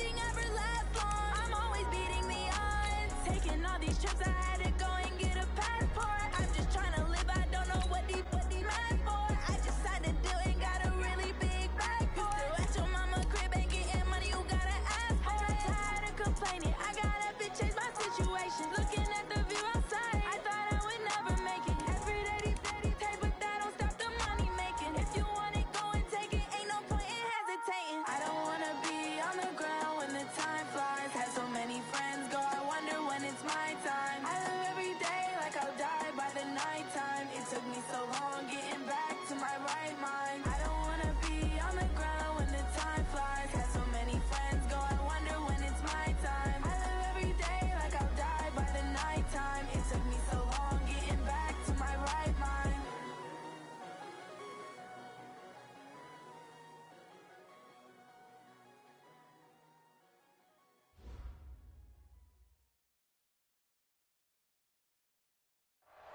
nothing ever lasts long. I'm always beating the odds. Taking all these trips, I had to go and get a passport. I'm just trying to live, I don't know what these mad for. I just signed a deal and got a really big bag for it. You still at your mama crib and getting money, you gotta ask for it. I'm tired of complaining, I gotta change my situation. Looking at the view outside, I thought I would never make it. Every day these take, but that don't stop the money making. If you want it, go and take it, ain't no point in hesitating. I don't wanna be on the ground when the time flies. Had so many friends go, I wonder when it's my time. I live every day like I'll die by the nighttime. It took me so long getting back to my right mind. I don't wanna be on the ground when the time flies. Had so many friends go, I wonder when it's my time. I live every day like I'll die by the nighttime. It took me so long getting back to my right mind.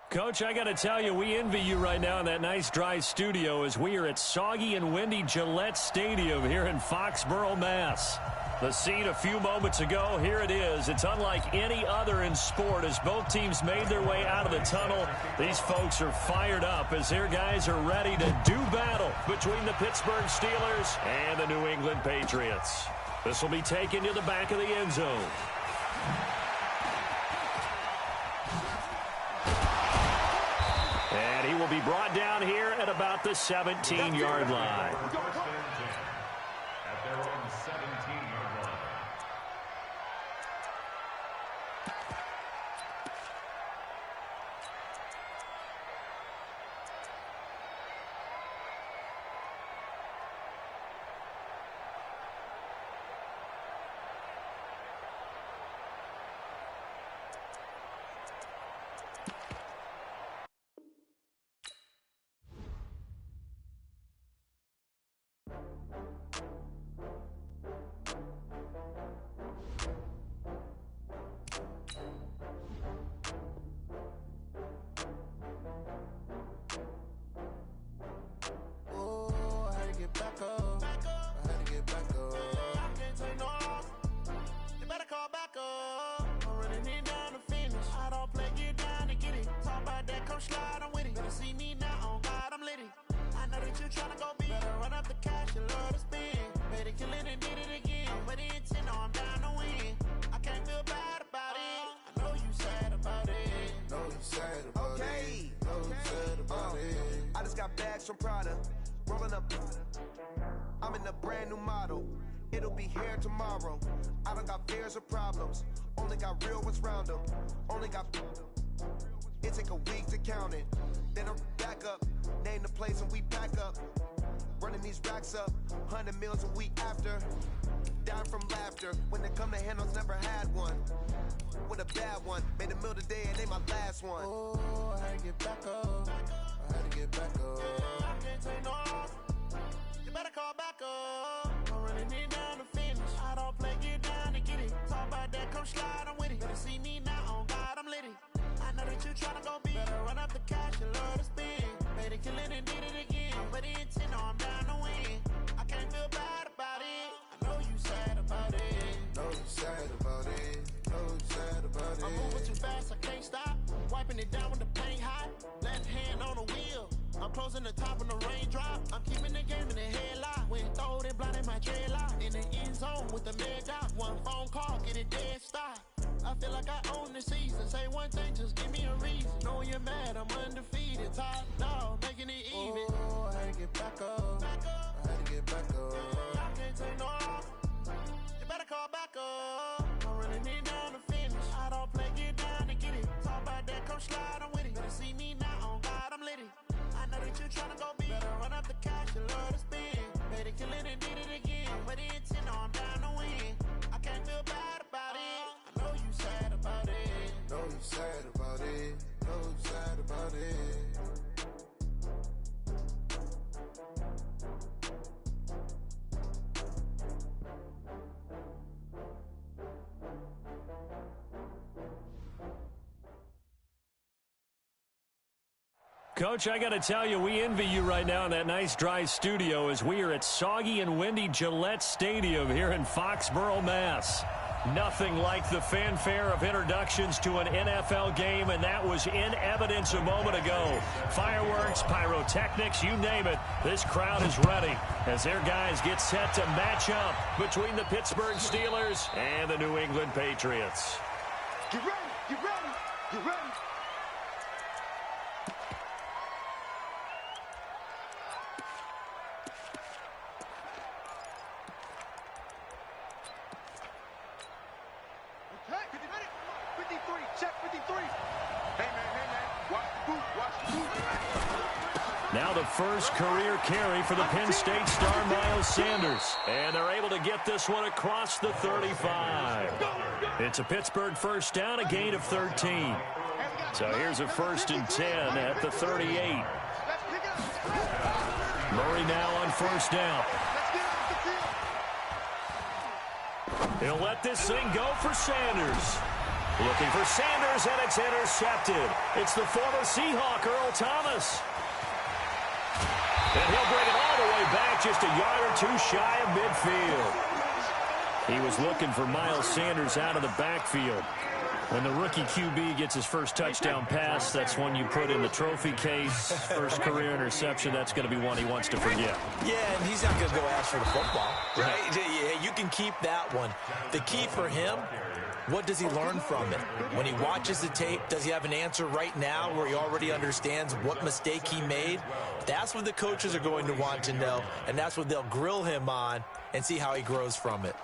Coach, I got to tell you, we envy you right now in that nice dry studio as we are at soggy and windy Gillette Stadium here in Foxborough, Mass. The scene a few moments ago, here it is. It's unlike any other in sport as both teams made their way out of the tunnel. These folks are fired up as their guys are ready to do battle between the Pittsburgh Steelers and the New England Patriots. This will be taken to the back of the end zone. And he will be brought down here at about the 17-yard line. At their own 17-yard line. From Prada, rolling up. I'm in a brand new model. It'll be here tomorrow. I don't got fears or problems. Only got real ones round them. Only got. It take a week to count it. Then I'm back up. Name the place and we pack up. Running these racks up. 100 meals a week after. Down from laughter. When they come to handles, never had one. With a bad one. Made a meal today and they my last one. Oh, I had to get back up. I had to get back up. I can't take no loss. You better call back up. I'm running it down to finish. I don't play, get down and get it. Talk about that, come slide, I'm with it. Better see me now, on God, I'm litty. I know that you tryna go big. Better run up the cash, you love to spin. Made it, kill it, and did it again. But the intent, no, I'm down to win. I can't feel bad about it. I know you sad about it. Know you sad about it. Know you sad about it. I'm moving too fast, I can't stop. Wiping it down with the paint hot. Left hand on the wheel. I'm closing the top when the raindrop. I'm keeping the game in the headlock. When throwed it, blinded my dreadlock. In the end zone with the mad dot. One phone call, get it dead stop. I feel like I own the season. Say one thing, just give me a reason. Know you're mad, I'm undefeated. Top dog, making it even. Oh, I had to get back up. I had to get back up. I can't take no loss. You better call back up. I'm running it down to finish. I don't play, get down and get it. Talk about that, come slide, I'm with it. Better see me now, on God, I'm litty. I know that you tryna go big. Better run up the cash, you love to spin. Made it, kill it, and did it again. But the intent, no, I'm down to win. I can't feel bad about it. I know you sad about it. Know you sad about it. Know you sad about it. Coach, I got to tell you, we envy you right now in that nice dry studio as we are at soggy and windy Gillette Stadium here in Foxborough, Mass. Nothing like the fanfare of introductions to an NFL game, and that was in evidence a moment ago. Fireworks, pyrotechnics, you name it. This crowd is ready as their guys get set to match up between the Pittsburgh Steelers and the New England Patriots. Get ready, get ready, get ready. Now the first career carry for the Penn State star Miles Sanders. And they're able to get this one across the 35. It's a Pittsburgh first down, a gain of 13. So here's a 1st and 10 at the 38. Murray now on 1st down. He'll let this thing go for Sanders. Looking for Sanders, and it's intercepted. It's the former Seahawk, Earl Thomas. And he'll bring it all the way back, just a yard or two shy of midfield. He was looking for Miles Sanders out of the backfield. When the rookie QB gets his first touchdown pass, that's one you put in the trophy case. First career interception, that's going to be one he wants to forget. Yeah, and he's not going to go ask for the football. Right? You can keep that one. The key for him, what does he learn from it? When he watches the tape, does he have an answer right now where he already understands what mistake he made? That's what the coaches are going to want to know, and that's what they'll grill him on and see how he grows from it.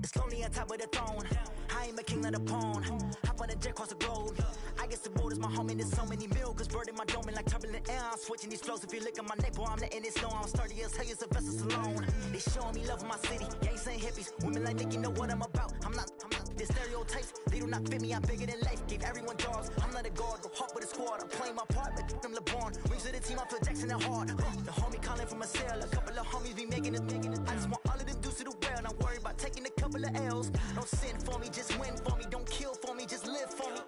It's lonely on top of the throne. I ain't a king of the pawn. Hop on a jet across the globe. I guess the road is my home and there's so many milkers burning my dome like turbulent air. I'm switching these flows. If you look at my neck, boy, I'm letting it snow. I'm sturdy as hell, it's a vessel alone. They showing me love in my city. Gangs ain't hippies. Women like Nick, you know what I'm about. I'm not the stereotypes. They do not fit me. I'm bigger than life. Gave everyone jobs. I'm not a guard. Go hard with a squad. I'm playing my part like them LeBron. Rings to the team. I feel Jackson and hard. The homie calling from a cell. A couple of homies be making it. I just want all of them dudes to do well. Not worry about taking a couple of L's. Don't sin for me, just win for me. Don't kill for me, just live for me.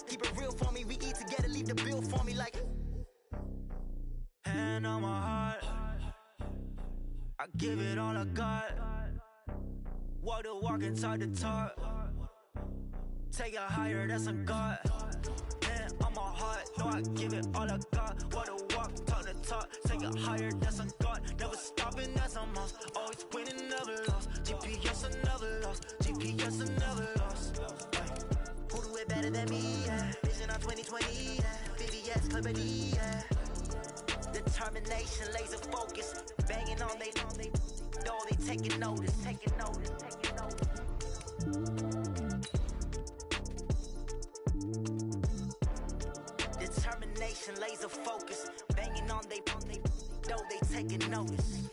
Keep it real for me. We eat together, leave the bill for me like. Hand on my heart, I give it all I got. Walk the walk and talk the talk. Take it higher, that's a God. Hand on my heart, no, I give it all I got. Walk the walk, talk the talk. Take it higher, that's a God. Never stopping, that's a must. Always winning, never lost. GPS, I never lost. GPS, I never lost. Who do it better than me? Yeah. Vision on 2020. Yeah. VVS, Liberty. Yeah. Determination, laser focus. Banging on they know they taking notice. Taking notice. Taking notice. Determination, laser focus. Banging on they know they taking notice.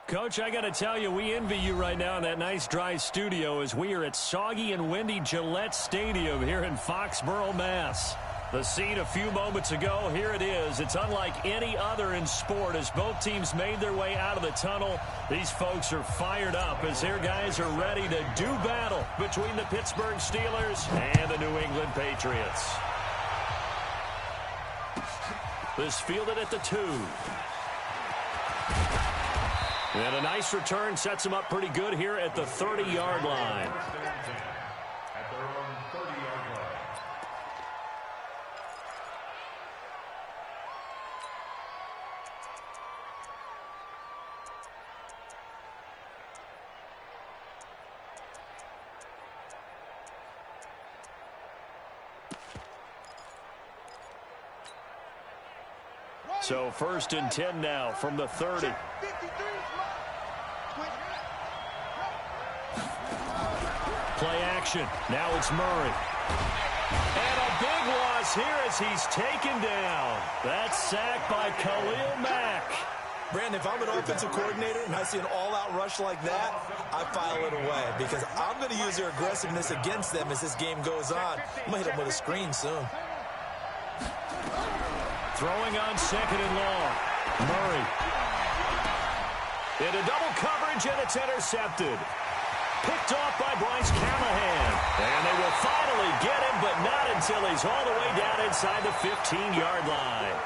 Coach, I got to tell you, we envy you right now in that nice dry studio as we are at soggy and windy Gillette Stadium here in Foxborough, Mass. The scene a few moments ago, here it is. It's unlike any other in sport as both teams made their way out of the tunnel. These folks are fired up as their guys are ready to do battle between the Pittsburgh Steelers and the New England Patriots. This fielded at the 2. And a nice return sets him up pretty good here at the 30-yard line. At their own 30-yard line. So 1st and 10 now from the 30. Play action. Now it's Murray. And a big loss here as he's taken down. That's sacked by Khalil Mack. Brandon, if I'm an offensive coordinator and I see an all-out rush like that, I file it away because I'm going to use their aggressiveness against them as this game goes on. I'm going to hit them with a screen soon. Throwing on 2nd and long. Murray. Into double coverage, and it's intercepted. Picked off by Bryce Callahan. And they will finally get him, but not until he's all the way down inside the 15-yard line.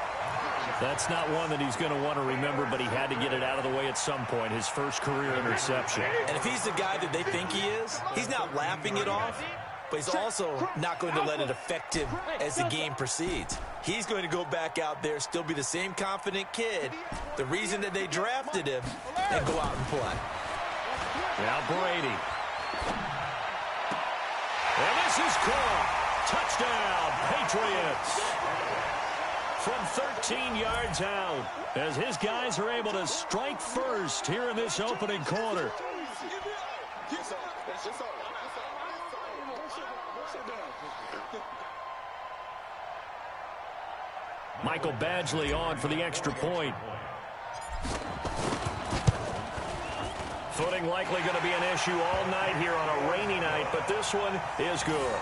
That's not one that he's going to want to remember, but he had to get it out of the way at some point, his first career interception. And if he's the guy that they think he is, he's not laughing it off, but he's also not going to let it affect him as the game proceeds. He's going to go back out there, still be the same confident kid, the reason that they drafted him, and go out and play. Now Brady. And this is caught. Touchdown, Patriots. From 13 yards out, as his guys are able to strike first here in this opening quarter. Michael Badgley on for the extra point. Footing likely going to be an issue all night here on a rainy night, but this one is good.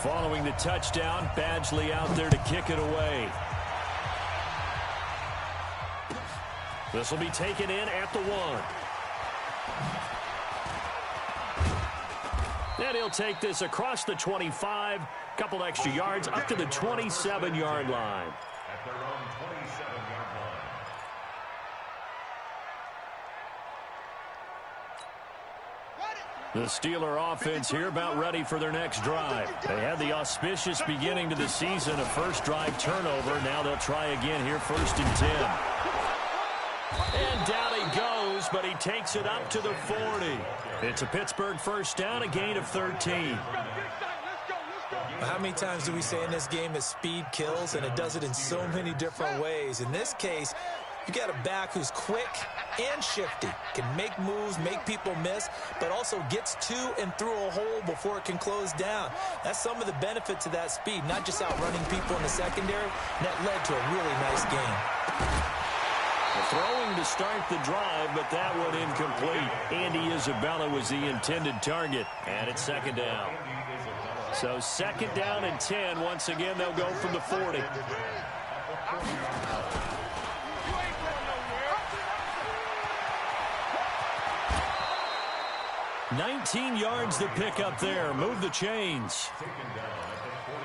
Following the touchdown, Badgley out there to kick it away. This will be taken in at the 1. And he'll take this across the 25, couple extra yards up to the 27-yard line. At their own 27-yard line. The Steeler offense here about ready for their next drive. They had the auspicious beginning to the season, a first drive turnover. Now they'll try again here, 1st and 10. And down he goes, but he takes it up to the 40. It's a Pittsburgh first down, a gain of 13. How many times do we say in this game that speed kills, and it does it in so many different ways? In this case, you got a back who's quick and shifty, can make moves, make people miss, but also gets to and through a hole before it can close down. That's some of the benefits of that speed, not just outrunning people in the secondary. And that led to a really nice game. Throwing to start the drive, but that one incomplete. Andy Isabella was the intended target, and it's 2nd down. So 2nd down and 10. Once again, they'll go from the 40. 19 yards to pick up there. Move the chains.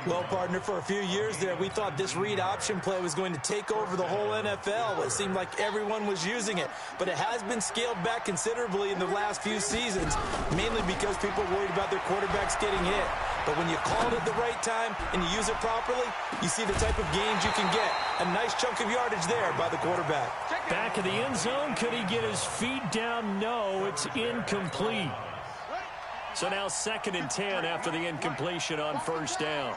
Well, partner, for a few years there, we thought this read option play was going to take over the whole NFL. It seemed like everyone was using it, but it has been scaled back considerably in the last few seasons, mainly because people are worried about their quarterbacks getting hit. But when you call it at the right time and you use it properly, you see the type of gains you can get. A nice chunk of yardage there by the quarterback. Back of the end zone, could he get his feet down? No, it's incomplete. So now 2nd and 10 after the incompletion on 1st down.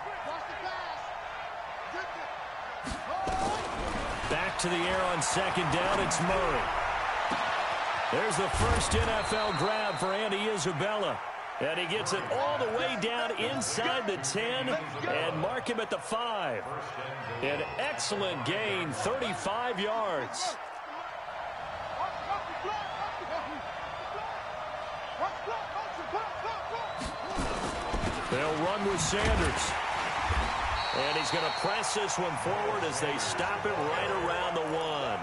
Back to the air on 2nd down, it's Murray. There's the first NFL grab for Andy Isabella. And he gets it all the way down inside the 10 and mark him at the 5. An excellent gain, 35 yards. They'll run with Sanders. And he's going to press this one forward as they stop him right around the 1.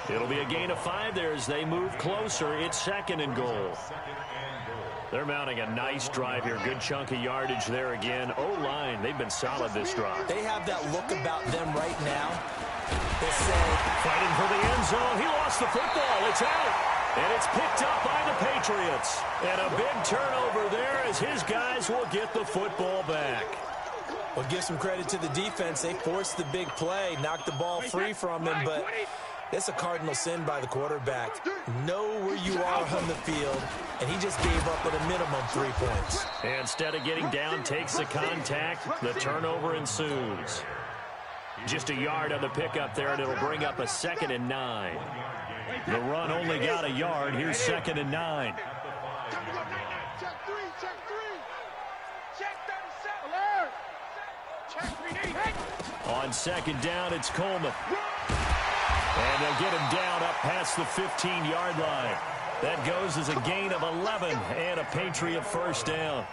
It'll be a gain of 5 there as they move closer. It's 2nd and goal. They're mounting a nice drive here. Good chunk of yardage there again. O-line, they've been solid this drive. They have that look about them right now. They say, fighting for the end zone. He lost the football. It's out. And it's picked up by the Patriots. And a big turnover there as his guys will get the football back. Well, give some credit to the defense. They forced the big play, knocked the ball free from him, but it's a cardinal sin by the quarterback. Know where you are on the field, and he just gave up at a minimum 3 points. And instead of getting down, takes the contact. The turnover ensues. Just a yard on the pickup there, and it'll bring up a 2nd and 9. The run only got a yard. Here's 2nd and 9. Check 3, check 3. Check 37. Alert. Check 3. On 2nd down, it's Coleman. And they'll get him down up past the 15-yard line. That goes as a gain of 11 and a Patriot first down.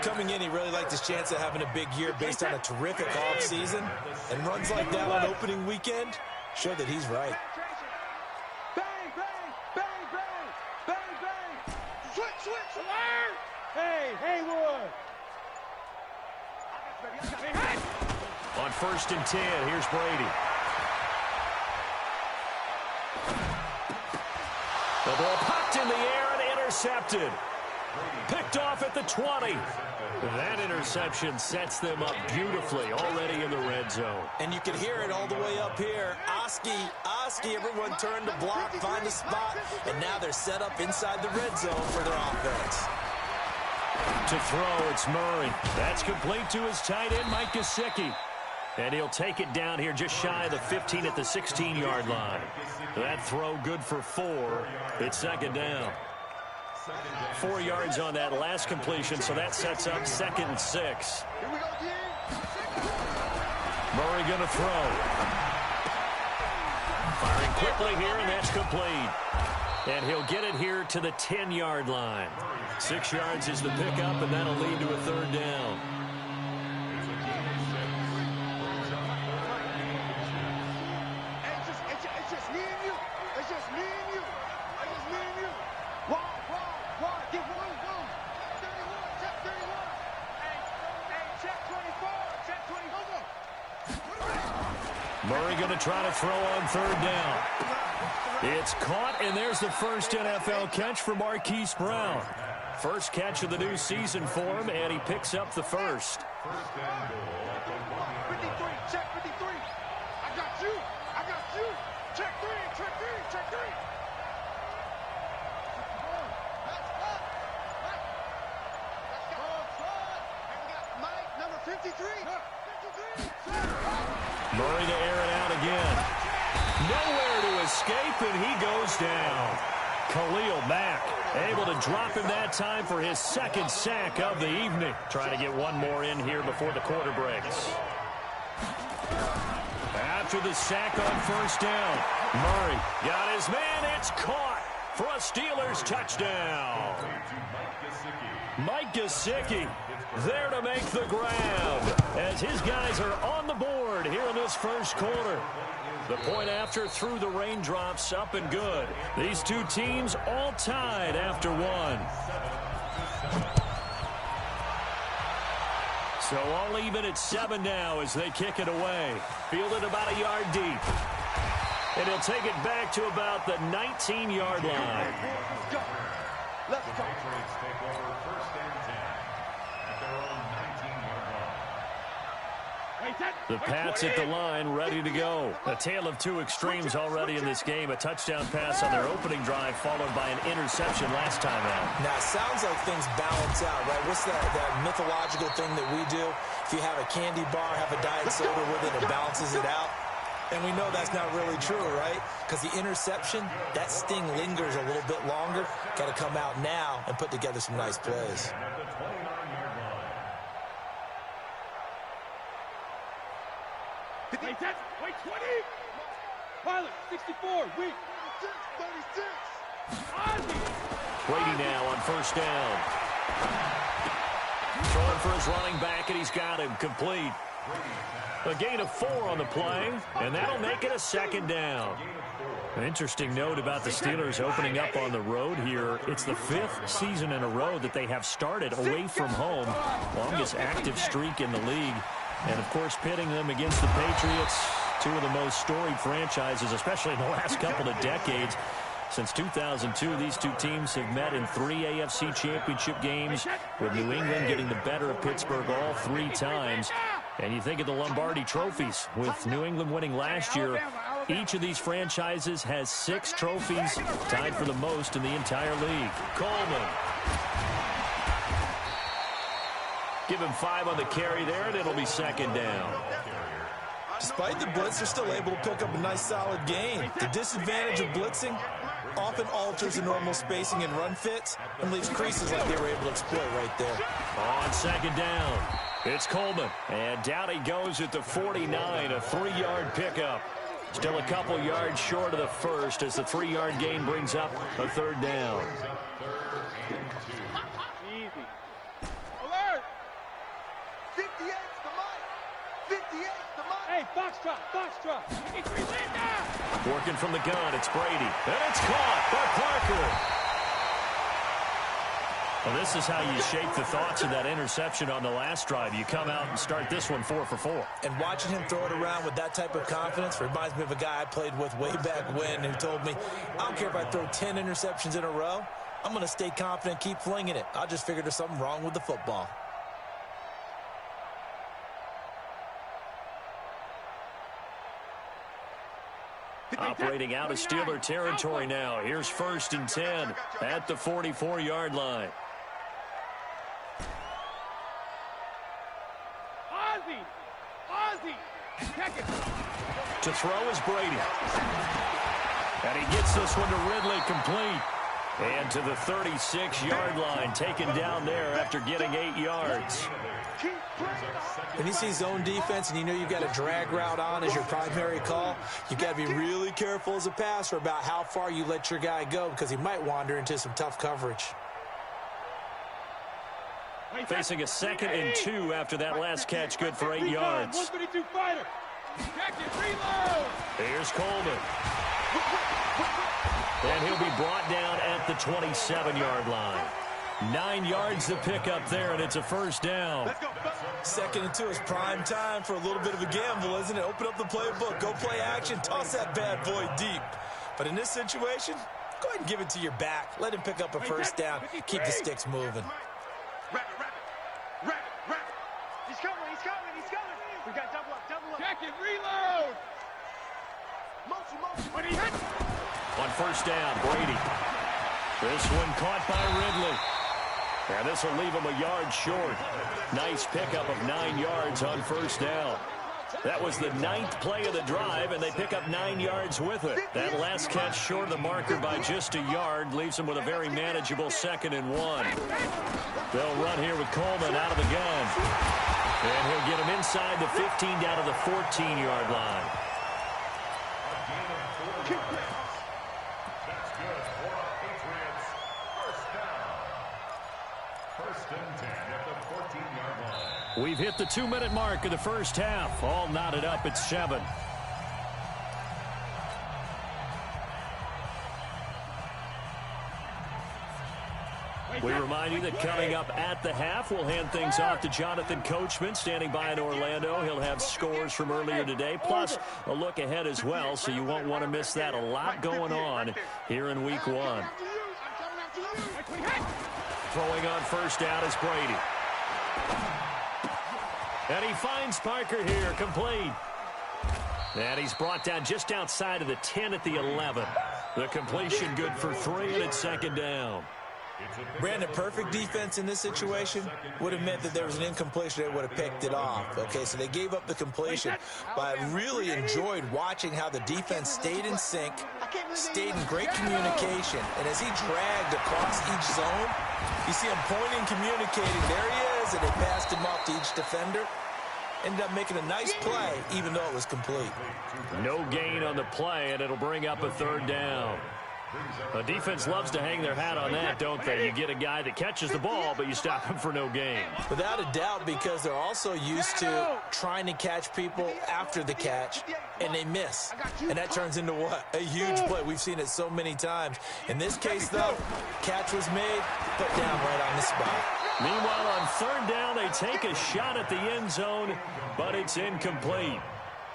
Coming in, he really liked his chance of having a big year based on a terrific offseason. And runs like that on opening weekend show that he's right. Bang, bang, bang, bang, bang, bang. Switch, switch, alert. Hey, Haywood. On 1st and 10, here's Brady. The ball popped in the air and intercepted. Picked off at the 20. That interception sets them up beautifully already in the red zone. And you can hear it all the way up here. Oski, everyone turned to block, find a spot, and now they're set up inside the red zone for their offense. To throw, it's Murray. That's complete to his tight end, Mike Gesicki. And he'll take it down here just shy of the 15 at the 16-yard line. That throw good for 4. It's 2nd down. 4 yards on that last completion, so that sets up 2nd and 6. Murray going to throw. Firing quickly here, and that's complete. And he'll get it here to the 10-yard line. 6 yards is the pickup, and that'll lead to a 3rd down. It's just me and you. It's just me and you. It's just me and you. Why? Get one. 31, check 31. Hey, check 24. Check 24. Murray going to try to throw on 3rd down. It's caught, and there's the first NFL catch for Marquise Brown. First catch of the new season for him, and he picks up the first. 53, check 53. I got you. Check 3. Mike, number 53. Murray to air it out again. Nowhere to escape, and he goes down. Khalil Mack able to drop him that time for his 2nd sack of the evening. Trying to get one more in here before the quarter breaks. After the sack on 1st down, Murray got his man. It's caught for a Steelers touchdown. Mike Gesicki there to make the grab as his guys are on the board here in this first quarter. The point after through the raindrops, up and good. These two teams all tied after 1. So all even at 7 now as they kick it away. Fielded about a yard deep. And he'll take it back to about the 19-yard line. Let's go. The Pats at the line, ready to go. A tale of two extremes already in this game. A touchdown pass on their opening drive, followed by an interception last time out. Now, it sounds like things balance out, right? What's that mythological thing that we do? If you have a candy bar, have a diet soda with it, it balances it out. And we know that's not really true, right? Because the interception, that sting lingers a little bit longer. Got to come out now and put together some nice plays. Wait, 20. Pilot, 64. Weak. 36. Brady now on 1st down. Throwing for his running back, and he's got him complete. A gain of 4 on the play, and that'll make it a second down. An interesting note about the Steelers opening up on the road here. It's the 5th season in a row that they have started away from home. Longest active streak in the league. And, of course, pitting them against the Patriots, two of the most storied franchises, especially in the last couple of decades. Since 2002, these two teams have met in 3 AFC championship games, with New England getting the better of Pittsburgh all 3 times. And you think of the Lombardi trophies, with New England winning last year. Each of these franchises has 6 trophies, tied for the most in the entire league. Coleman. Give him 5 on the carry there, and it'll be second down. Despite the blitz, they're still able to pick up a nice, solid gain. The disadvantage of blitzing often alters the normal spacing and run fits and leaves creases like they were able to exploit right there. On second down, it's Coleman. And down he goes at the 49, a 3-yard pickup. Still a couple yards short of the first as the 3-yard gain brings up a third down. Easy. Alert! 58's the mic. 58's the mic. Hey, foxtrot. Working from the gun, it's Brady. And it's caught by Parker. Well, this is how you shape the thoughts of that interception on the last drive. You come out and start this one 4 for 4. And watching him throw it around with that type of confidence reminds me of a guy I played with way back when who told me, I don't care if I throw 10 interceptions in a row. I'm going to stay confident, keep flinging it. I just figured there's something wrong with the football. Operating out of Steeler territory now. Here's 1st and 10 at the 44-yard line. Ozzy! Check it! To throw is Brady. And he gets this one to Ridley, complete. And to the 36-yard line, taken down there after getting 8 yards. When you see zone defense and you know you've got a drag route on as your primary call, you've got to be really careful as a passer about how far you let your guy go because he might wander into some tough coverage. Facing a 2nd and 2 after that last catch, good for 8 yards. 132 fighter. Check it, reload. Here's Coleman. And he'll be brought down at the 27-yard line. 9 yards to pick up there, and it's a first down. 2nd and 2 is prime time for a little bit of a gamble, isn't it? Open up the playbook, go play action, toss that bad boy deep. But in this situation, go ahead and give it to your back. Let him pick up a first down. Keep the sticks moving. Wrap it. He's coming. We got double up. Check it, reload. Motion. When he hits. On first down, Brady. This one caught by Ridley. And this will leave him a yard short. Nice pickup of 9 yards on first down. That was the 9th play of the drive, and they pick up 9 yards with it. That last catch short of the marker by just a yard leaves them with a very manageable 2nd and 1. They'll run here with Coleman out of the gun. And he'll get him inside the 15 down to the 14-yard line. We've hit the 2-minute mark of the first half. All knotted up at 7. We remind you that coming up at the half, we'll hand things off to Jonathan Coachman, standing by in Orlando. He'll have scores from earlier today, plus a look ahead as well, so you won't want to miss that. A lot going on here in Week 1. Throwing on first down is Brady. And he finds Parker here, complete. And he's brought down just outside of the 10 at the 11. The completion good for 3, and it's 2nd down. Brandon, perfect defense in this situation would have meant that there was an incompletion. They would have picked it off. Okay, so they gave up the completion. But I really enjoyed watching how the defense stayed in sync, stayed in great communication. And as he dragged across each zone, you see him pointing, communicating. There he is, and they passed him off to each defender. Ended up making a nice play, even though it was complete. No gain on the play, and it'll bring up a 3rd down. The defense loves to hang their hat on that, don't they? You get a guy that catches the ball, but you stop him for no gain. Without a doubt, because they're also used to trying to catch people after the catch, and they miss. And that turns into what? A huge play. We've seen it so many times. In this case, though, catch was made, put down right on the spot. Meanwhile, on third down, they take a shot at the end zone, but it's incomplete.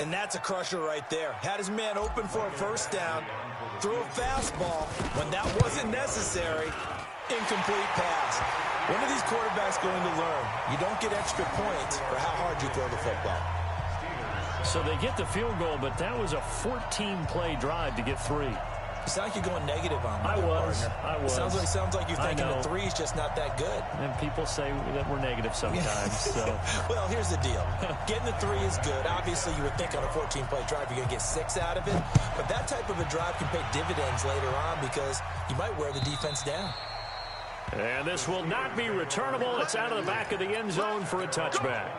And that's a crusher right there. Had his man open for a first down, threw a fastball when that wasn't necessary, incomplete pass. When are these quarterbacks going to learn? You don't get extra points for how hard you throw the football. So they get the field goal, but that was a 14-play drive to get 3. You sound like you're going negative on me. I was. Sounds like you're thinking the 3's just not that good. And people say that we're negative sometimes. So. Well, here's the deal. Getting the 3 is good. Obviously, you would think on a 14-play drive you're going to get 6 out of it. But that type of a drive can pay dividends later on because you might wear the defense down. And this will not be returnable. It's out of the back of the end zone for a touchback.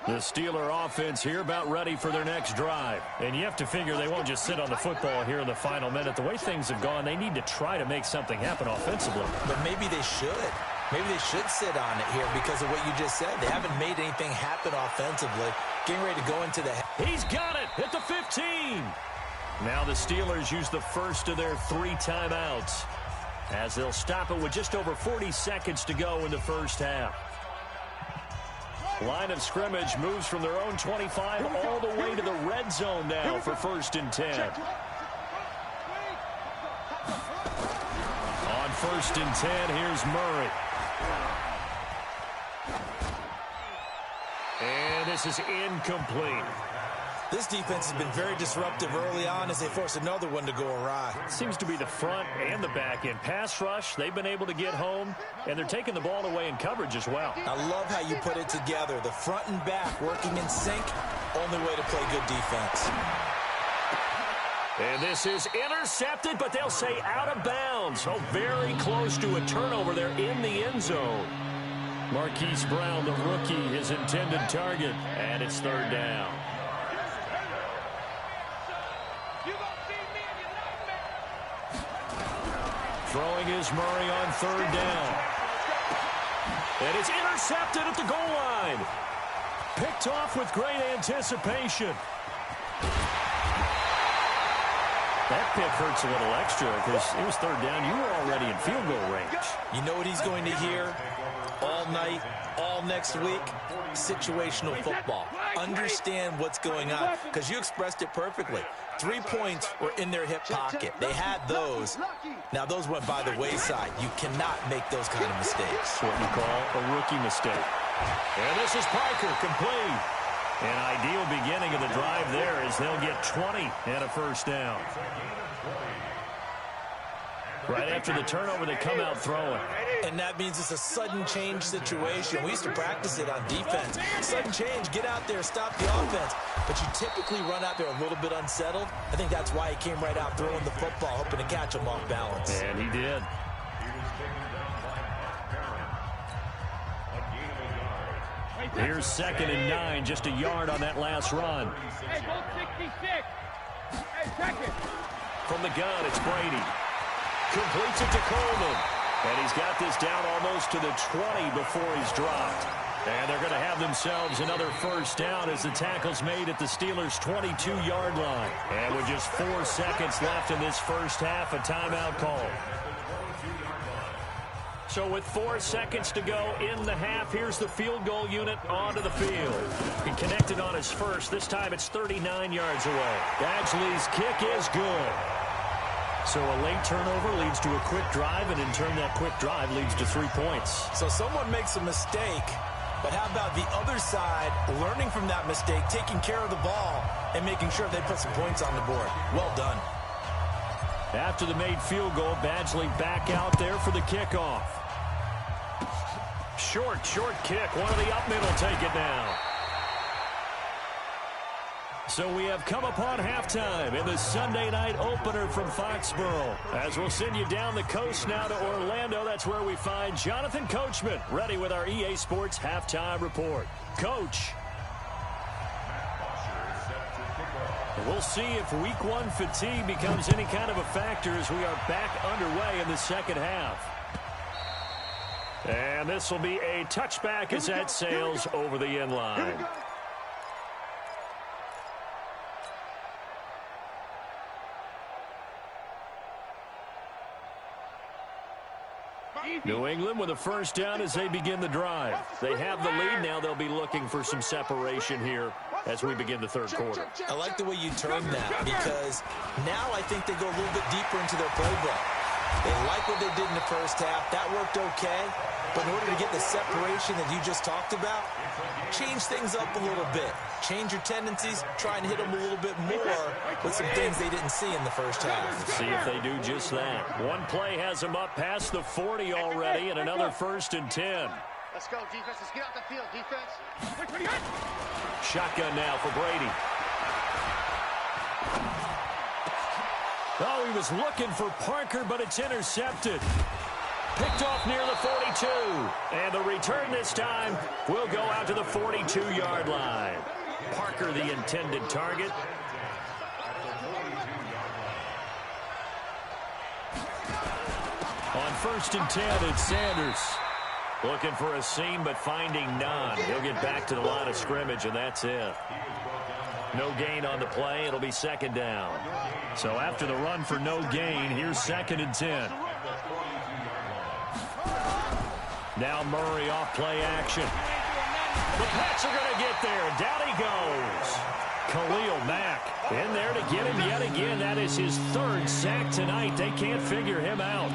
The Steeler offense here about ready for their next drive. And you have to figure they won't just sit on the football here in the final minute. The way things have gone, they need to try to make something happen offensively. But maybe they should. Maybe they should sit on it here because of what you just said. They haven't made anything happen offensively. Getting ready to go into the... He's got it at the 15. Now the Steelers use the first of their 3 timeouts as they'll stop it with just over 40 seconds to go in the first half. Line of scrimmage moves from their own 25 all the way to the red zone now for 1st and 10. On 1st and 10, here's Murray. And this is incomplete. This defense has been very disruptive early on as they force another one to go awry. Seems to be the front and the back end. Pass rush, they've been able to get home, and they're taking the ball away in coverage as well. I love how you put it together. The front and back working in sync, only way to play good defense. And this is intercepted, but they'll say out of bounds. So very close to a turnover there in the end zone. Marquise Brown, the rookie, his intended target, and it's 3rd down. Throwing is Murray on 3rd down. And it's intercepted at the goal line. Picked off with great anticipation. That pick hurts a little extra because it was 3rd down. You were already in field goal range. You know what he's going to hear all night, all next week? Situational football. Understand what's going on because you expressed it perfectly. 3 points were in their hip pocket. They had those. Now, those went by the wayside. You cannot make those kind of mistakes. What you call a rookie mistake. And this is Parker, complete. An ideal beginning of the drive there as they'll get 20 and a 1st down. Right after the turnover, they come out throwing. And that means it's a sudden change situation. We used to practice it on defense. Sudden change, get out there, stop the offense. But you typically run out there a little bit unsettled. I think that's why he came right out throwing the football, hoping to catch him off balance. And he did. Here's 2nd and 9, just a yard on that last run. Hey, go 66. Hey, check it. From the gun, it's Brady. Completes it to Coleman. And he's got this down almost to the 20 before he's dropped. And they're going to have themselves another 1st down as the tackle's made at the Steelers' 22-yard line. And with just 4 seconds left in this first half, a timeout call. So with 4 seconds to go in the half, here's the field goal unit onto the field. He connected on his first. This time it's 39 yards away. Badgley's kick is good. So a late turnover leads to a quick drive, and in turn that quick drive leads to 3 points. So someone makes a mistake, but how about the other side learning from that mistake, taking care of the ball, and making sure they put some points on the board? Well done. After the made field goal, Badgley back out there for the kickoff. Short kick. One of the up middle take it down. So we have come upon halftime in the Sunday night opener from Foxborough. As we'll send you down the coast now to Orlando, that's where we find Jonathan Coachman ready with our EA Sports halftime report. Coach. We'll see if week one fatigue becomes any kind of a factor as we are back underway in the second half. And this will be a touchback as that sails over the end line. New England with a first down as they begin the drive. They have the lead. Now they'll be looking for some separation here as we begin the third quarter. I like the way you turned that because now I think they go a little bit deeper into their playbook. They like what they did in the first half. That worked okay. But in order to get the separation that you just talked about, change things up a little bit. Change your tendencies. Try and hit them a little bit more with some things they didn't see in the first half. See if they do just that. One play has them up past the 40 already, and another 1st and 10. Let's go, defense. Let's get out the field, defense. Shotgun now for Brady. Oh, he was looking for Parker, but it's intercepted. Picked off near the 42. And the return this time will go out to the 42-yard line. Parker, the intended target. On 1st and 10, it's Sanders. Looking for a seam, but finding none. He'll get back to the line of scrimmage, and that's it. No gain on the play. It'll be second down. So after the run for no gain, here's 2nd and 10. Now Murray off play action. The Pats are going to get there. Down he goes. Khalil Mack in there to get him yet again. That is his 3rd sack tonight. They can't figure him out.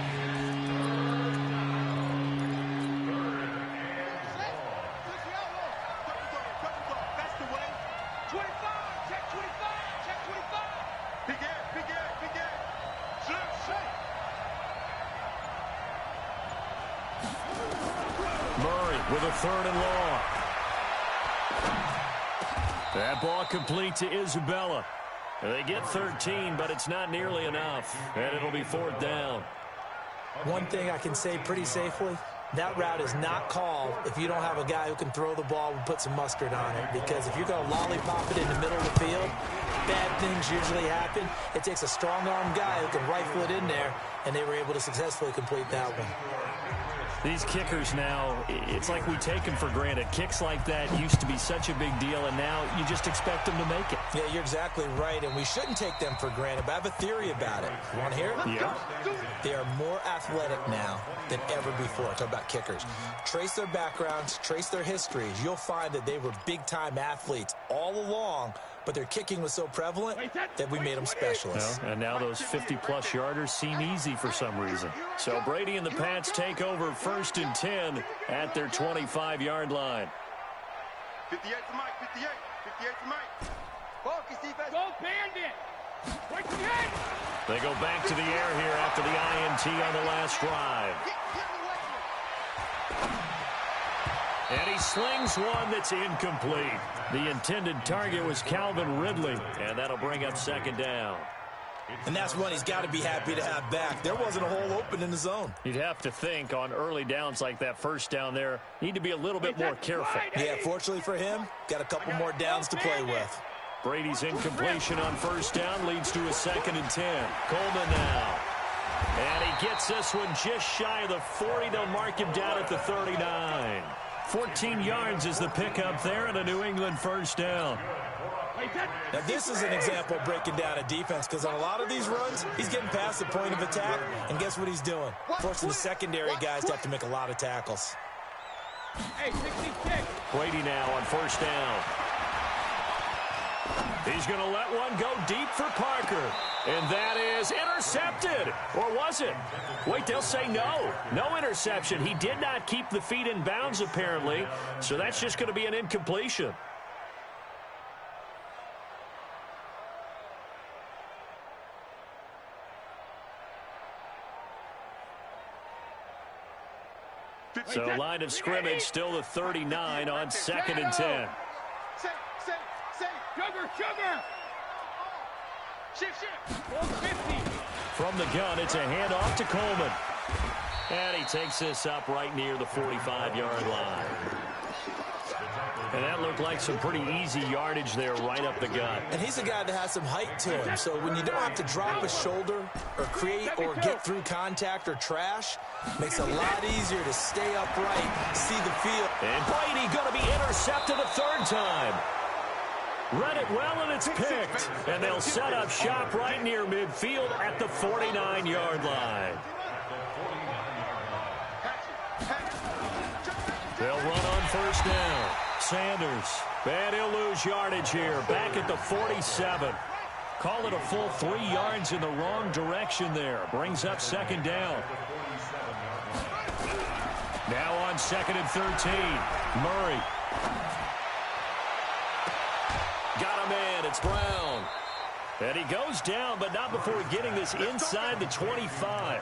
With a 3rd and long. That ball complete to Isabella. They get 13, but it's not nearly enough. And it'll be 4th down. One thing I can say pretty safely, that route is not called if you don't have a guy who can throw the ball and put some mustard on it. Because if you're going to lollipop it in the middle of the field, bad things usually happen. It takes a strong-arm guy who can rifle it in there, and they were able to successfully complete that one. These kickers now, it's like we take them for granted. Kicks like that used to be such a big deal, and now you just expect them to make it. Yeah, you're exactly right, and we shouldn't take them for granted, but I have a theory about it. You want to hear it? Yeah. They are more athletic now than ever before. Talk about kickers. Trace their backgrounds, trace their histories. You'll find that they were big-time athletes all along, but their kicking was so prevalent that we made them specialists. Well, and now those 50-plus yarders seem easy for some reason. So Brady and the Pats take over 1st and 10 at their 25-yard line. 58 to Mike, 58 to Mike. Focus, defense. Go, Bandit. They go back to the air here after the INT on the last drive. And he slings one that's incomplete. The intended target was Calvin Ridley, and that'll bring up 2nd down. And that's one he's got to be happy to have back. There wasn't a hole open in the zone. You'd have to think on early downs like that 1st down there, need to be a little bit more careful. Yeah, fortunately for him, got a couple more downs to play with. Brady's incompletion on 1st down leads to a 2nd and 10. Coleman now. And he gets this one just shy of the 40. They'll mark him down at the 39. 14 yards is the pickup there and a New England 1st down. Now, this is an example of breaking down a defense because on a lot of these runs, he's getting past the point of attack, and guess what he's doing? Forcing the secondary guys to have to make a lot of tackles. Brady now on 1st down. He's going to let one go deep for Parker. And that is intercepted. Or was it? Wait, they'll say no. No interception. He did not keep the feet in bounds, apparently. So that's just going to be an incompletion. So line of scrimmage still the 39 on 2nd and 10. Sugar! Shift. 450. From the gun, it's a handoff to Coleman. And he takes this up right near the 45-yard line. And that looked like some pretty easy yardage there right up the gut. And he's a guy that has some height to him. So when you don't have to drop a shoulder or create or get through contact or trash, makes it a lot easier to stay upright, see the field. And Brady going to be intercepted a third time. Read it well, and it's picked. And they'll set up shop right near midfield at the 49-yard line. They'll run on first down. Sanders, and he'll lose yardage here. Back at the 47. Call it a full 3 yards in the wrong direction there. Brings up second down. Now on 2nd and 13. Murray. Got him in. It's Brown. And he goes down, but not before getting this inside the 25.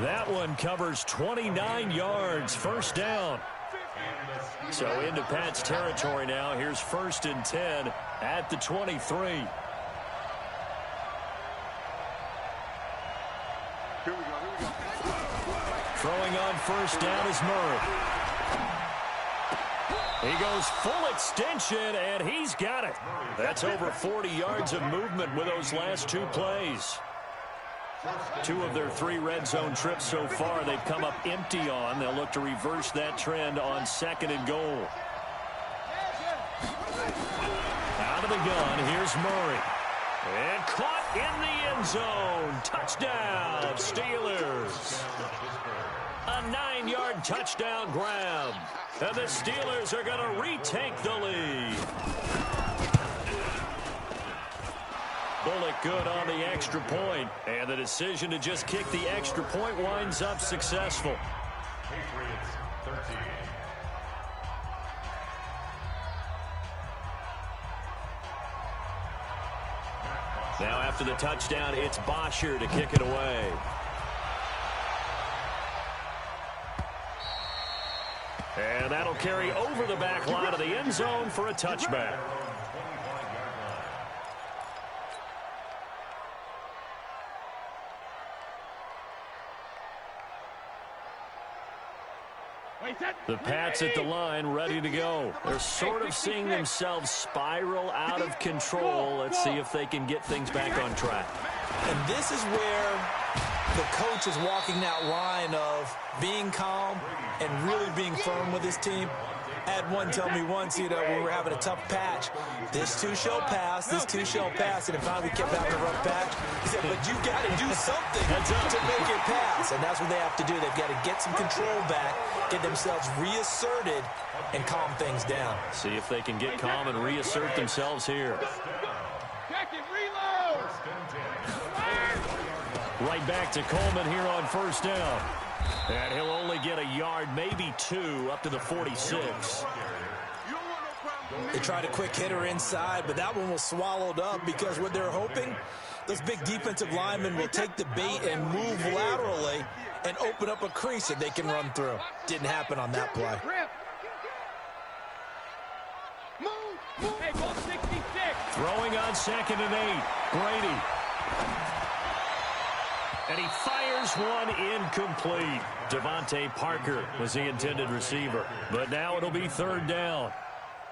That one covers 29 yards. First down. So into Pat's territory now. Here's 1st and 10 at the 23. Here we go. Throwing on first down is Murray. He goes full extension, and he's got it. That's over 40 yards of movement with those last 2 plays. 2 of their 3 red zone trips so far they've come up empty on. They'll look to reverse that trend on 2nd and goal. Out of the gun, here's Murray. And caught in the end zone. Touchdown, Steelers. A 9-yard touchdown grab. And the Steelers are going to retake the lead. Bullock good on the extra point. And the decision to just kick the extra point winds up successful. Patriots 13. Now after the touchdown, it's Bosher to kick it away. And that'll carry over the back line of the end zone for a touchback. The Pats at the line, ready to go. They're sort of seeing themselves spiral out of control. Let's see if they can get things back on track. And this is where the coach is walking that line of being calm and really being firm with his team. I had one tell me once, when we were having a tough patch, this too shall pass, this too shall pass, and if finally we kept having a rough patch, he said, but you got to do something to make it pass, and that's what they have to do. They've got to get some control back, get themselves reasserted, and calm things down. See if they can get calm and reassert themselves here. Right back to Coleman here on first down. And he'll only get a yard, maybe 2, up to the 46. They tried a quick hitter inside, but that one was swallowed up because what they're hoping, those big defensive linemen will take the bait and move laterally and open up a crease that they can run through. Didn't happen on that play. Throwing on 2nd and 8. Brady. And he fires one incomplete. Devontae Parker was the intended receiver. But now it'll be 3rd down.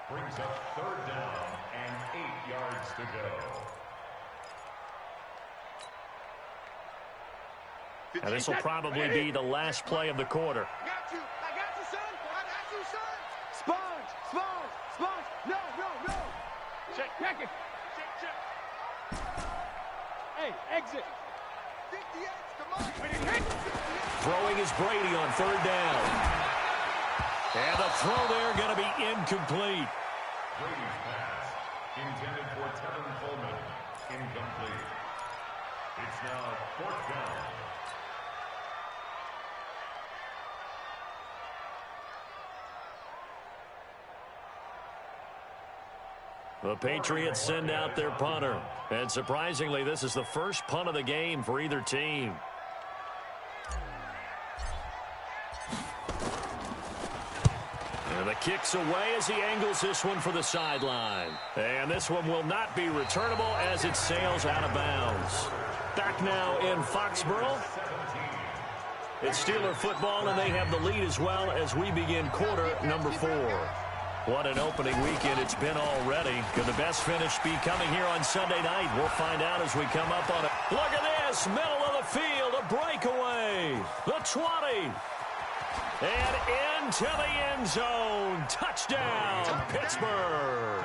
Brings up 3rd down and 8 yards to go. And this will probably be the last play of the quarter. I got you, son. I got you, son. Sponge. No. Check it. Hey, exit. Throwing is Brady on 3rd down. And the throw there going to be incomplete. Brady's pass, intended for Tevin Coleman, incomplete. It's now 4th down. The Patriots send out their punter. And surprisingly, this is the first punt of the game for either team. And And the kick's away as he angles this one for the sideline. And this one will not be returnable as it sails out of bounds. Back now in Foxborough. It's Steeler football, and they have the lead as well as we begin quarter number 4. What an opening weekend it's been already. Could the best finish be coming here on Sunday night? We'll find out as we come up on it. Look at this, middle of the field, a breakaway. The 20. And into the end zone. Touchdown, Pittsburgh.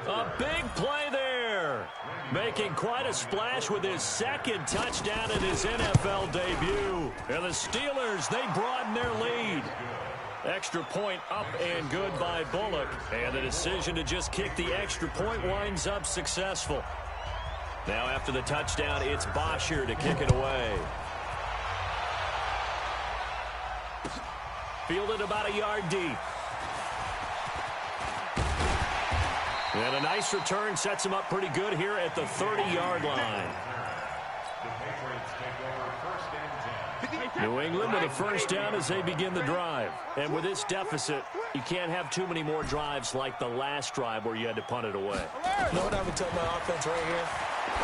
A big play there. Making quite a splash with his second touchdown in his NFL debut. And the Steelers, they broaden their lead. Extra point up and good by Bullock. And the decision to just kick the extra point winds up successful. Now after the touchdown, it's Bosher to kick it away. Fielded about a yard deep. And a nice return sets him up pretty good here at the 30-yard line. New England with a first down as they begin the drive. And with this deficit, you can't have too many more drives like the last drive where you had to punt it away. You know what I would tell my offense right here?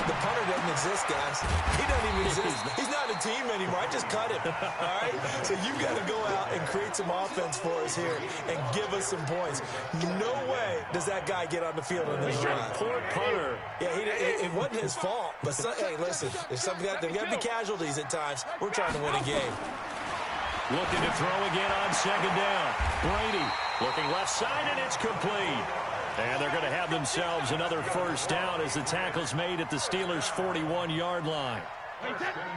The punter doesn't exist, guys. He doesn't even exist. He's not a team anymore. I just cut him. All right? So you've got to go out and create some offense for us here and give us some points. No way does that guy get on the field on this drive. Poor punter. Yeah, it wasn't his fault. But, hey, listen, there's got to be casualties at times. We're trying to win a game. Looking to throw again on second down. Brady looking left side, and it's complete. And they're going to have themselves another first down as the tackle's made at the Steelers' 41-yard line.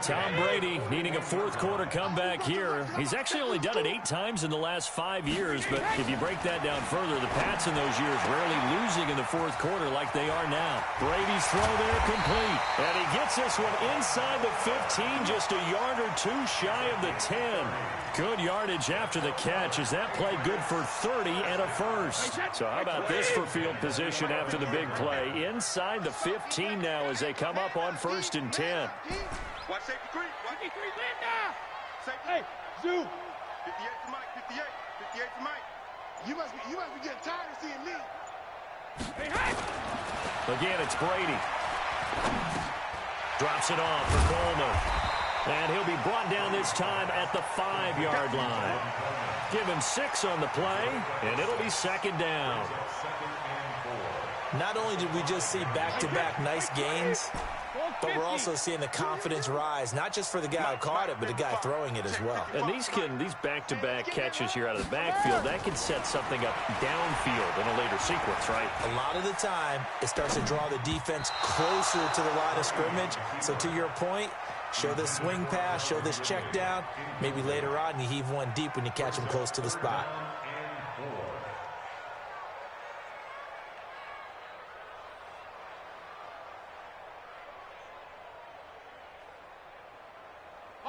Tom Brady needing a fourth-quarter comeback here. He's actually only done it 8 times in the last 5 years, but if you break that down further, the Pats in those years rarely losing in the fourth quarter like they are now. Brady's throw there complete, and he gets this one inside the 15, just a yard or 2 shy of the 10. Good yardage after the catch as that play good for 30 and a first. So how about this for field position after the big play? Inside the 15 now as they come up on 1st and 10. Watch safety creep. Watch safety creep. Hey, Zoo. 58 to Mike. 58. 58 to Mike. You must be getting tired of seeing me. Hey. Again, it's Brady. Drops it off for Coleman. And he'll be brought down this time at the 5-yard line. Give him 6 on the play, and it'll be second down. Not only did we just see back-to-back nice gains, but we're also seeing the confidence rise, not just for the guy who caught it, but the guy throwing it as well. And these back-to-back catches here out of the backfield, that can set something up downfield in a later sequence, right? A lot of the time, it starts to draw the defense closer to the line of scrimmage. So to your point, show this swing pass, show this check down. Maybe later on, you heave one deep when you catch him close to the spot.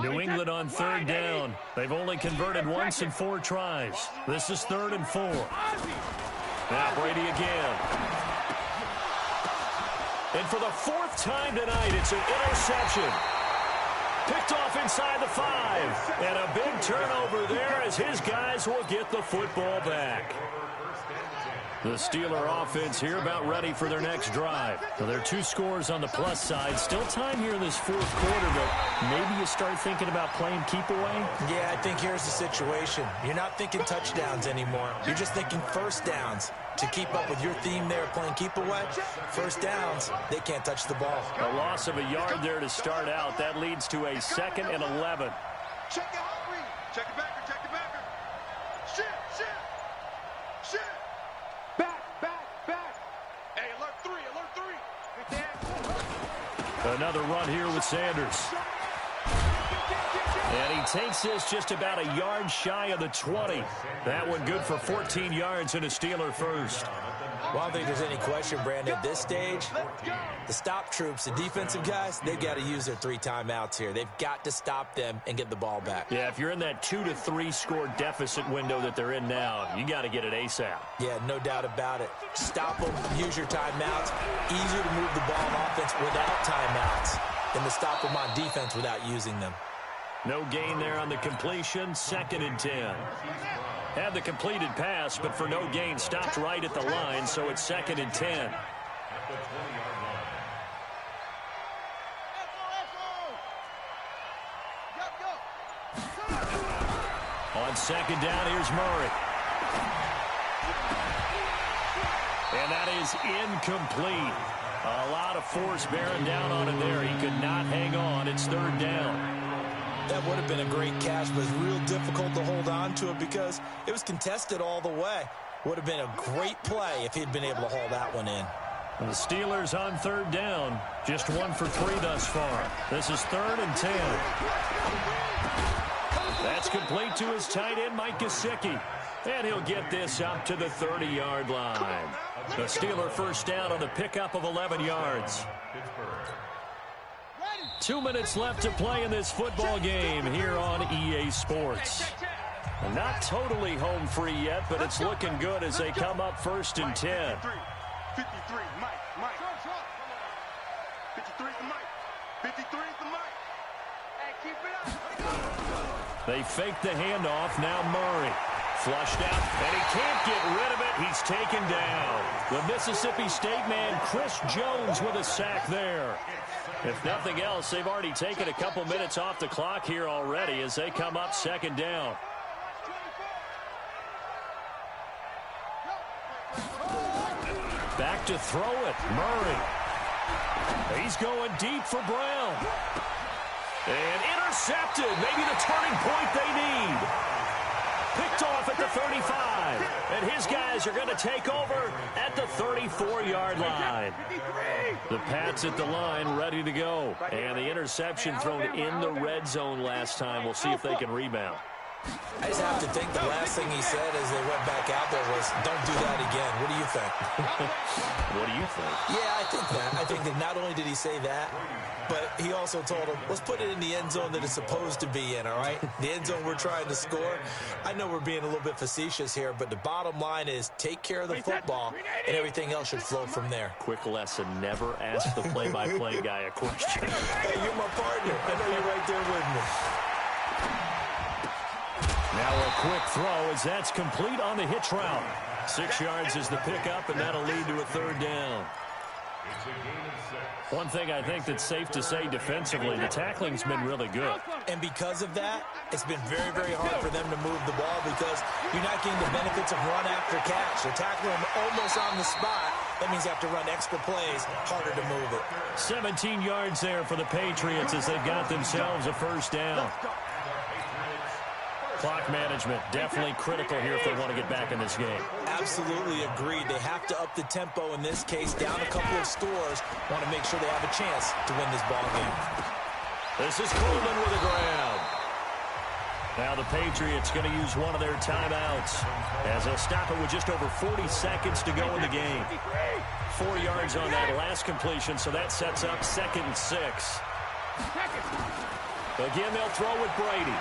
New England on 3rd down. They've only converted once in 4 tries. This is 3rd and 4. Now Brady again. And for the 4th time tonight, it's an interception. Picked off inside the 5. And a big turnover there as his guys will get the football back. The Steeler offense here about ready for their next drive. So there are 2 scores on the plus side. Still time here in this 4th quarter, but maybe you start thinking about playing keep away? Yeah, I think here's the situation. You're not thinking touchdowns anymore. You're just thinking first downs. To keep up with your theme there, playing keep away, first downs, they can't touch the ball. A loss of a yard there to start out. That leads to a 2nd and 11. Check it out, Reed. Check it backer. Check it backer. Shit. Back. Hey, alert 3. Another run here with Sanders. And he takes this just about a yard shy of the 20. That one good for 14 yards and a Steeler first. Well, I don't think there's any question, Brandon, at this stage, the stop troops, the defensive guys, they've got to use their 3 timeouts here. They've got to stop them and get the ball back. Yeah, if you're in that 2 to 3 score deficit window that they're in now, you got to get it ASAP. Yeah, no doubt about it. Stop them, use your timeouts. Easier to move the ball on offense without timeouts than to stop them on defense without using them. No gain there on the completion. 2nd and 10. Had the completed pass, but for no gain, stopped right at the line, so it's 2nd and 10. On 2nd down, here's Murray. And that is incomplete. A lot of force bearing down on him there. He could not hang on. It's 3rd down. That would have been a great catch, but it's real difficult to hold on to it because it was contested all the way. Would have been a great play if he'd been able to haul that one in. The Steelers on 3rd down. Just 1 for 3 thus far. This is 3rd and 10. That's complete to his tight end, Mike Gesicki. And he'll get this up to the 30-yard line. The Steeler first down on the pickup of 11 yards. 2 minutes left to play in this football game here on EA Sports. Not totally home free yet, but it's looking good as they come up 1st and 10. 53, Mike. 53 is the Mike. 53 is the Mike. Hey, keep it up. They fake the handoff. Now Murray. Flushed out, and he can't get rid of it. He's taken down. The Mississippi State man, Chris Jones, with a sack there. If nothing else, they've already taken a couple minutes off the clock here already as they come up 2nd down. Back to throw it, Murray. He's going deep for Brown. And intercepted, maybe the turning point they need. Picked off at the 35. And his guys are going to take over at the 34-yard line. The Pats at the line, ready to go. And the interception thrown in the red zone last time. We'll see if they can rebound. I just have to think the last thing he said as they went back out there was, don't do that again. What do you think? What do you think? Yeah, I think that. I think that not only did he say that, but he also told him, let's put it in the end zone that it's supposed to be in, all right? The end zone we're trying to score. I know we're being a little bit facetious here, but the bottom line is take care of the football, and everything else should flow from there. Quick lesson, never ask the play-by-play guy a question. Hey, you're my partner. I know you're right there with me. Now a quick throw as that's complete on the hitch route. 6 yards is the pickup, and that'll lead to a 3rd down. One thing I think that's safe to say defensively, the tackling's been really good. And because of that, it's been very, very hard for them to move the ball because you're not getting the benefits of run after catch. They're tackling them almost on the spot. That means you have to run extra plays, harder to move it. 17 yards there for the Patriots as they've got themselves a 1st down. Clock management, definitely critical here if they want to get back in this game. Absolutely agreed. They have to up the tempo in this case, down a couple of scores. Want to make sure they have a chance to win this ball game. This is Coleman with a grab. Now the Patriots going to use one of their timeouts as they'll stop it with just over 40 seconds to go in the game. 4 yards on that last completion, so that sets up 2nd and 6. Again, they'll throw with Brady.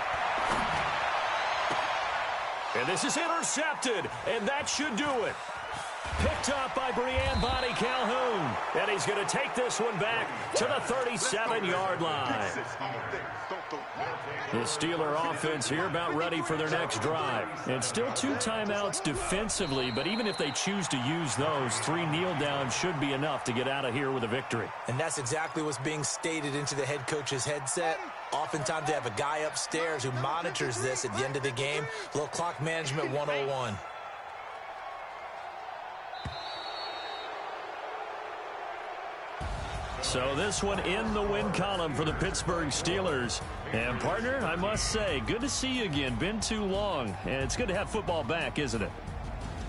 And this is intercepted, and that should do it. Picked up by Brian Bonnie Calhoun. And he's going to take this one back to the 37-yard line. The Steeler offense here about ready for their next drive. And still 2 timeouts defensively, but even if they choose to use those, 3 kneel downs should be enough to get out of here with a victory. And that's exactly what's being stated into the head coach's headset. Oftentimes they have a guy upstairs who monitors this at the end of the game. A little clock management 101. So this one in the win column for the Pittsburgh Steelers. And, partner, I must say, good to see you again. Been too long. And it's good to have football back, isn't it?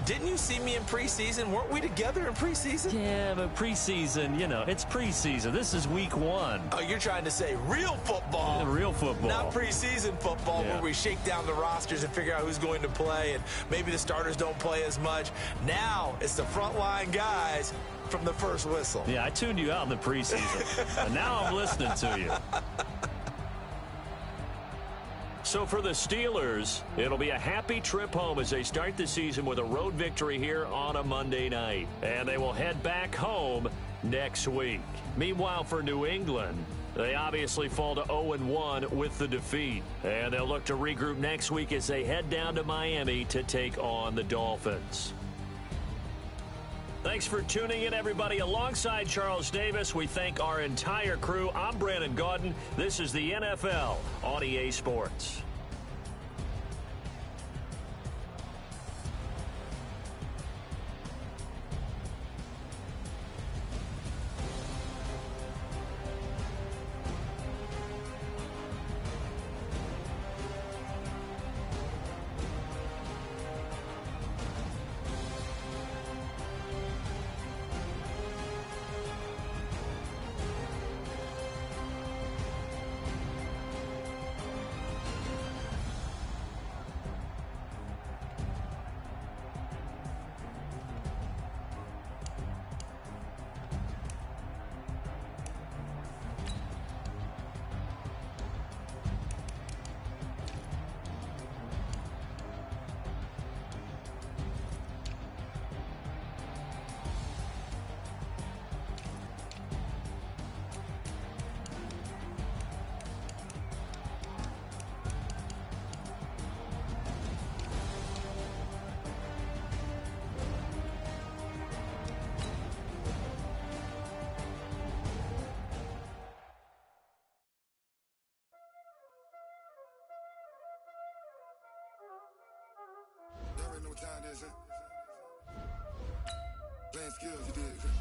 Didn't you see me in preseason? Weren't we together in preseason? Yeah, but preseason, you know, it's preseason. This is week 1. Oh, you're trying to say real football. Yeah, real football. Not preseason football where we shake down the rosters and figure out who's going to play, and maybe the starters don't play as much. Now it's the frontline guys from the first whistle. Yeah, I tuned you out in the preseason. And now I'm listening to you. So for the Steelers, it'll be a happy trip home as they start the season with a road victory here on a Monday night. And they will head back home next week. Meanwhile, for New England, They obviously fall to 0-1 with the defeat. And they'll look to regroup next week as they head down to Miami to take on the Dolphins. Thanks for tuning in, everybody. Alongside Charles Davis, we thank our entire crew. I'm Brandon Gaudin. This is the NFL on EA Sports. Y'all already know what time it is, huh? Playing skills, you did.